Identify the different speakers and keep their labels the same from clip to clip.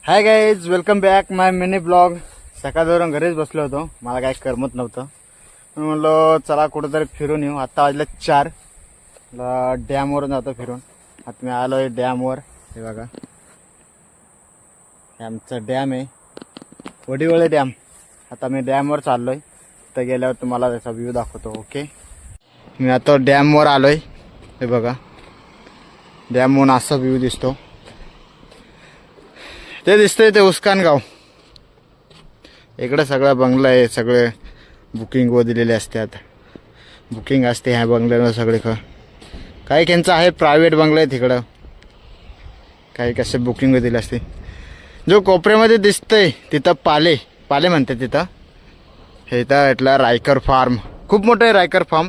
Speaker 1: Hi guys, welcome back माय mini blog. सकाळवरून घरीच बसलो होतो, मला काही करमत नव्हतं. मी म्हणलो चला कुठंतरी फिरून येऊ. आत्ता वाजले 4. डॅमवरून जातो फिरून. आता मी आलो आहे डॅमवर. हे बघा, हे आमचं डॅम आहे, वडीवळे डॅम. आता मी डॅमवर चाललो आहे. तर गेल्यावर तुम्हाला त्याचा व्ह्यू दाखवतो. ओके, मी आता डॅमवर आलो आहे. हे बघा, डॅमवरून असा व्ह्यू दिसतो. ते दिसतंय ते उस्कान गाव. इकडे सगळं बंगलं आहे, सगळे बुकिंग दिलेले असतात. बुकिंग असते ह्या बंगल्यावर सगळे. काही त्यांचं आहे प्रायव्हेट बंगलं आहे तिकडं, काही कसे बुकिंग दिले असते. जो कोपऱ्यामध्ये दिसतंय तिथं पाले पाले म्हणतात तिथं. हे तर इथला रायकर फार्म खूप मोठं आहे. रायकर फार्म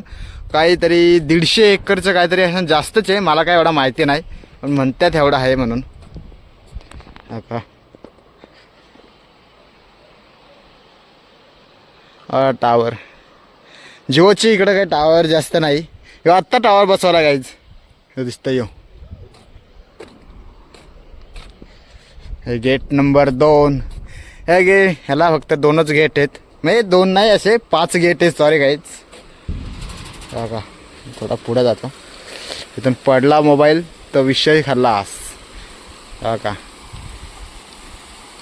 Speaker 1: काहीतरी 150 एकरचं काहीतरी असं जास्तच आहे. मला काय एवढा माहिती नाही, पण म्हणतात एवढं आहे म्हणून. का टावर जिओची इकडं काही टावर जास्त नाही. किंवा आत्ता टावर बसवला गाईज, हे दिसतं यो. हे गेट नंबर 2. हे ह्याला फक्त 2च गेट आहेत. म्हणजे 2 नाही, असे 5 गेट आहेत. Sorry guys. का थोडा पुढे जातो. इथून पडला मोबाईल तर विषय खल्लास. का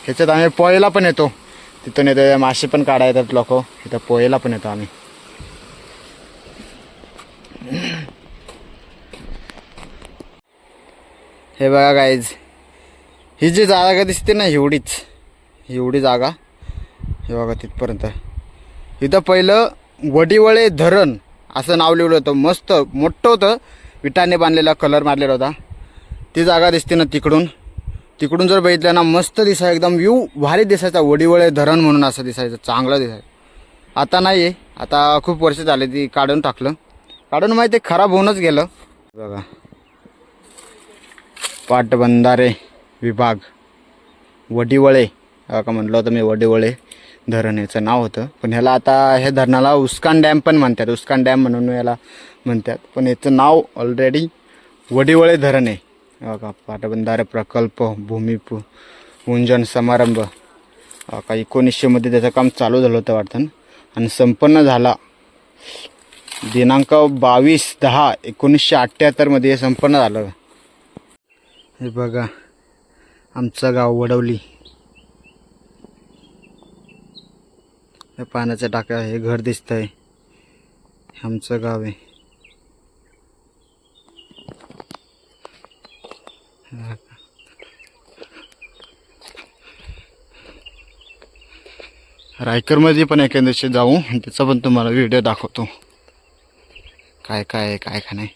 Speaker 1: ह्याच्यात आम्ही पोहायला पण येतो. तिथून येतो, मासे पण काढा येतात लोक. इथं पोहायला पण येतो आम्ही. हे बघा गाईज, ही जी जागा दिसते ना, एवढी जागा. हे बघा तिथपर्यंत. इथं पहिलं वडीवळे धरण असं नाव लिहिलं होतं. मस्त मोठं होतं, विटाने बांधलेला, कलर मारलेला होता. ती जागा दिसते ना तिकडून. तिकडून जर बघितलं ना, मस्त दिसायचं, एकदम व्ह्यू भारी दिसायचा. वडीवळे धरण म्हणून असं दिसायचं, चांगलं दिसायचं. आता नाही आहे, आता खूप वर्ष झाले ती काढून टाकलं. काढून माहिती खराब होऊनच गेलं. बघा, पाटबंधारे विभाग वडीवळे. का म्हणलं होतं मी, वडीवळे धरण याचं नाव होतं. पण ह्याला आता हे धरणाला उस्कान डॅम पण म्हणतात. उस्कान डॅम म्हणून याला म्हणतात, पण याचं नाव ऑलरेडी वडीवळे धरण आहे. का पाटबंधारे प्रकल्प भूमिपूजन समारंभ का 1900 त्याचं काम चालू झालं होतं वाटतं, आणि संपन्न झाला दिनांक 22/10/1978 हे संपन्न झालं. हे बघा, आमचं गाव वडवली. हे पाण्याच्या टाक्या, हे घर दिसतंय, आमचं गाव आहे. रायकरमध्ये पण एखाद्या दिवशी जाऊ, त्याचा पण तुम्हाला व्हिडिओ दाखवतो. काय काय आहे काय काय नाही.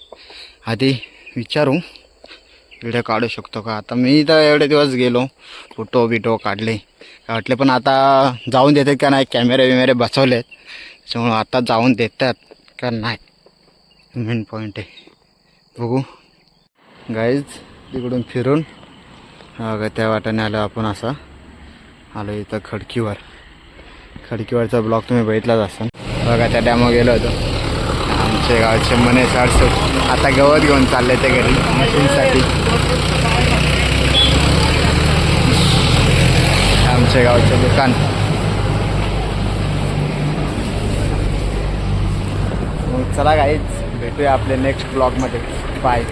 Speaker 1: आधी विचारू, व्हिडिओ काढू शकतो का. आता मी तर एवढे दिवस गेलो, फोटो काढले वाटले, पण आता जाऊन देतात का नाही. कॅमेरे बसवलेत, त्याच्यामुळं आता जाऊन देतात का नाही, मेन पॉईंट आहे. बघू गाईज, तिकडून फिरून त्या वाट्याने आलो आपण. असं आलो इथं खडकीवरचा ब्लॉग तुम्ही बघितलाच असाल. बघा, त्या डॅमवर गेलो होतो. आमचे गावचे मने साडसूट आता गवत घेऊन चालले ते घरी मशीनसाठी. आमचे गावचे दुकान. मग चला गाईज, भेटूया आपल्या नेक्स्ट ब्लॉगमध्ये. बाय.